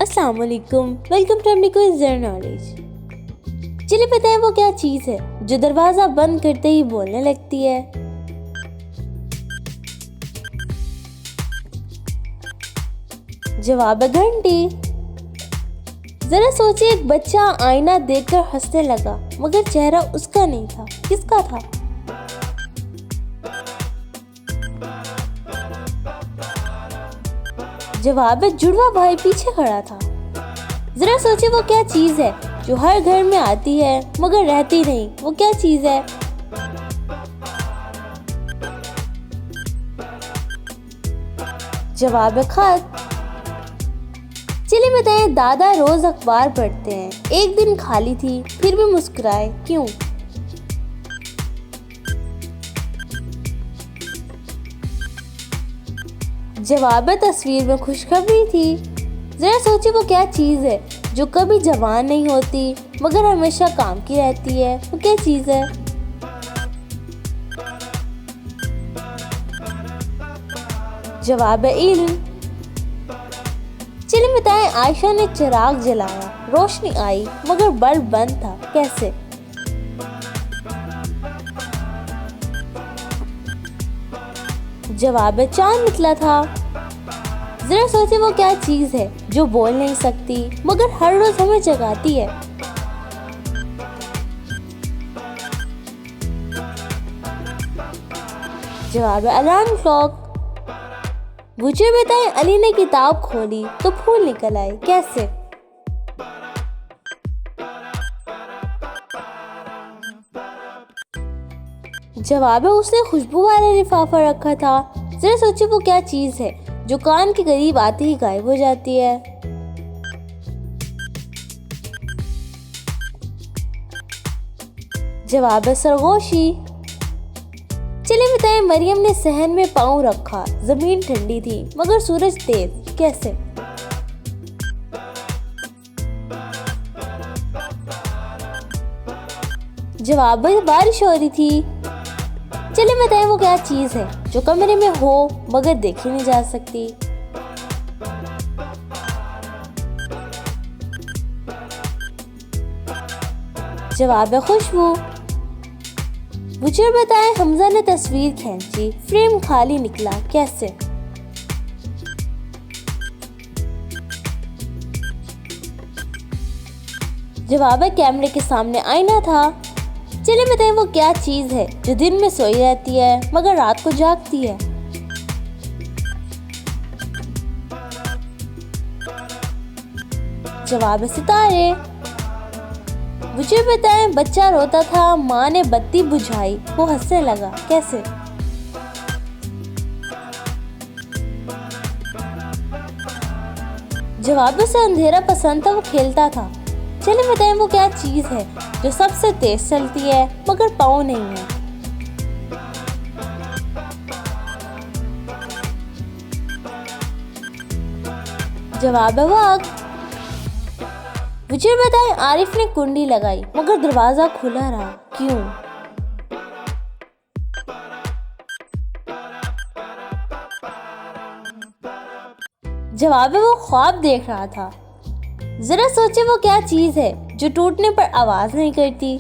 अस्सलाम वालेकुम, welcome to अपनी ज़रा नॉलेज। चलिए बताएं वो क्या चीज़ है जो दरवाज़ा बंद करते ही बोलने लगती है। जवाब है घंटी। जरा सोचिए, एक बच्चा आईना देखकर हंसने लगा मगर चेहरा उसका नहीं था, किसका था? जवाब है जुड़वा भाई पीछे खड़ा था। जरा सोचिए वो क्या चीज है जो हर घर में आती है मगर रहती नहीं, वो क्या चीज है? जवाब है खत। चलिए बताएं, दादा रोज अखबार पढ़ते हैं, एक दिन खाली थी फिर भी मुस्कुराए, क्यों? जवाब है तस्वीर में खुशखबरी थी। जरा सोचिए वो क्या चीज है जो कभी जवान नहीं होती मगर हमेशा काम की रहती है, वो क्या चीज है? जवाब है इल्म। चलिए बताएं, आयशा ने चिराग जलाया, रोशनी आई मगर बल्ब बंद था, कैसे? जवाब है चांद निकला था। जरा सोचिए वो क्या चीज है जो बोल नहीं सकती मगर हर रोज हमें जगाती है। जवाब है अलार्म क्लॉक। मुझे बताएं, अली ने किताब खोली तो फूल निकल आए, कैसे? जवाब है उसने खुशबू वाला लिफाफा रखा था। जरा सोचिए वो क्या चीज है जो कान के करीब आते ही गायब हो जाती है। जवाब है सरगोशी। चलिए बताएं, मरियम ने सहन में पाँव रखा, जमीन ठंडी थी मगर सूरज तेज, कैसे? जवाब है बारिश हो रही थी। चलिए बताएं वो क्या चीज है जो कमरे में हो मगर देखी नहीं जा सकती। जवाब है खुशबू। मुझे बताएं, हमजा ने तस्वीर खींची, फ्रेम खाली निकला, कैसे? जवाब है कैमरे के सामने आईना था। चलिए बताएं वो क्या चीज है जो दिन में सोई रहती है मगर रात को जागती है। जवाब है सितारे। मुझे बताएं, बच्चा रोता था, माँ ने बत्ती बुझाई, वो हंसने लगा, कैसे? जवाब से अंधेरा पसंद था, वो खेलता था। चलिए बताएं वो क्या चीज है जो सबसे तेज चलती है मगर पाँव नहीं है। जवाब है वक्त। मुझे बताएं, आरिफ ने कुंडी लगाई मगर दरवाजा खुला रहा, क्यों? जवाब है वो ख्वाब देख रहा था। जरा सोचिए वो क्या चीज है जो टूटने पर आवाज नहीं करती।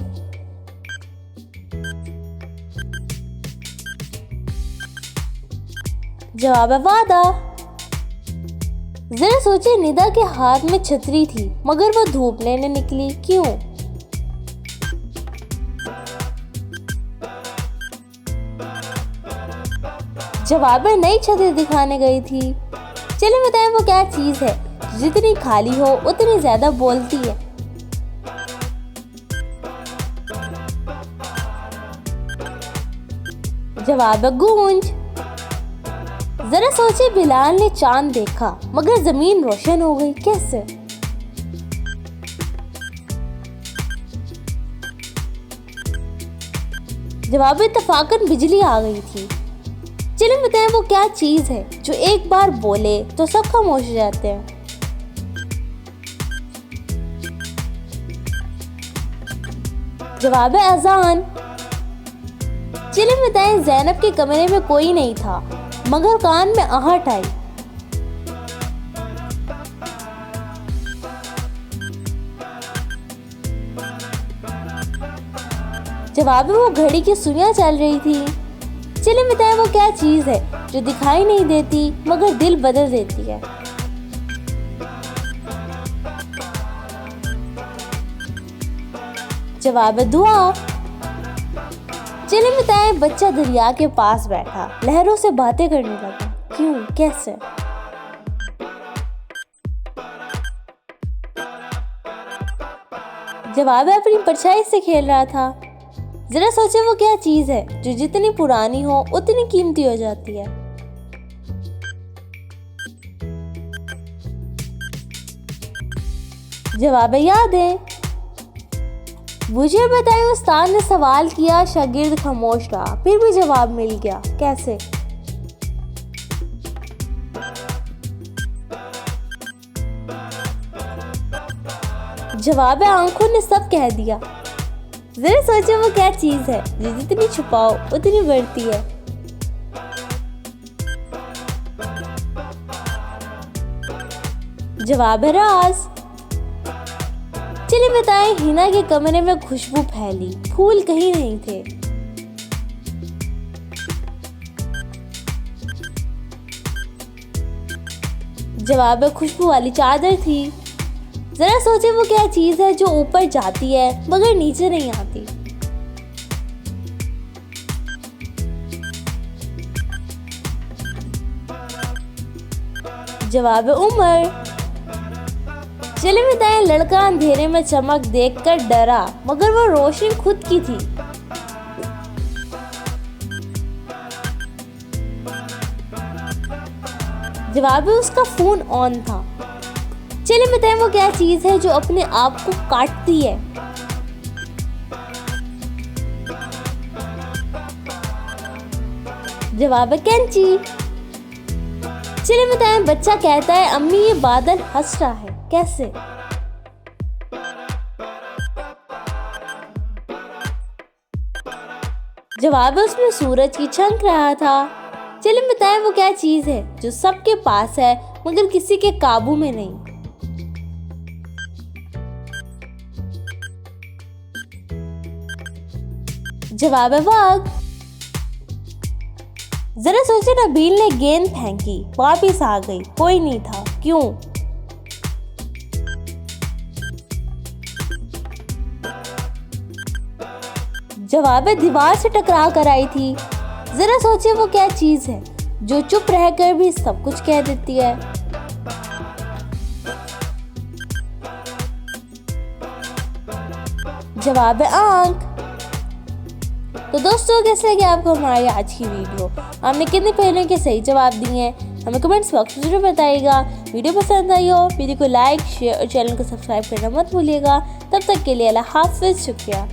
जवाब है वादा। जरा सोचिए, निदा के हाथ में छतरी थी मगर वो धूप लेने निकली, क्यों? जवाब है नई छतरी दिखाने गई थी। चलिए बताएं वो क्या चीज है जितनी खाली हो उतनी ज्यादा बोलती है। जवाब है गूंज। जरा सोचिए, बिलाल ने चांद देखा मगर जमीन रोशन हो गई, कैसे? जवाब है इत्तफाकन बिजली आ गई थी। चलिए बताएं वो क्या चीज है जो एक बार बोले तो सब खामोश हो जाते हैं। जवाब है अजान। चलिए बताएं, ज़ैनब के कमरे में कोई नहीं था मगर कान में आहट आई। जवाब में वो घड़ी की सुइयां चल रही थी। चलिए बताएं वो क्या चीज है जो दिखाई नहीं देती मगर दिल बदल देती है। जवाब है दुआ। चलिए बताएं बच्चा दरिया के पास बैठा लहरों से बातें करने लगा। क्यों, कैसे? जवाब है अपनी परछाई से खेल रहा था। जरा सोचे वो क्या चीज है जो जितनी पुरानी हो उतनी कीमती हो जाती है। जवाब है यादें। मुझे बताएं उस्ताद ने सवाल किया, शागिर्द खामोश रहा, फिर भी जवाब मिल गया। कैसे? जवाब है आंखों ने सब कह दिया। जरा सोचे वो क्या चीज है जो जितनी छुपाओ उतनी बढ़ती है। जवाब है राज। चलिए बताएं हिना के कमरे में खुशबू फैली, फूल कहीं नहीं थे। जवाब है खुशबू वाली चादर थी। जरा सोचे वो क्या चीज है जो ऊपर जाती है मगर नीचे नहीं आती। जवाब है उम्र। चलिए बताएं लड़का अंधेरे में चमक देखकर डरा मगर वो रोशनी खुद की थी। जवाब है उसका फोन ऑन था। चलिए बताएं वो क्या चीज है जो अपने आप को काटती है। जवाब है कैंची। चलिए बताएं बच्चा कहता है अम्मी ये बादल हंस रहा है। कैसे? जवाब है उसमें सूरज की चमक रहा था। चलिए बताएं वो क्या चीज है जो सबके पास है मगर किसी के काबू में नहीं। जवाब है वक्त। जरा सोचे नबील ने गेंद फेंकी, वापिस आ गई, कोई नहीं था। क्यों? जवाब है दीवार से टकरा कर आई थी। जरा सोचे वो क्या चीज है जो चुप रहकर भी सब कुछ कह देती है। जवाब है आंख। तो दोस्तों कैसे लगी आपको हमारी आज की वीडियो? हमने कितने पहले के सही जवाब दिए हैं हमें कमेंट्स बॉक्स में जरूर बताइएगा। वीडियो पसंद आई हो वीडियो को लाइक शेयर और चैनल को सब्सक्राइब करना मत भूलिएगा। तब तक के लिए अल्लाह हाफ़िज़, शुक्रिया।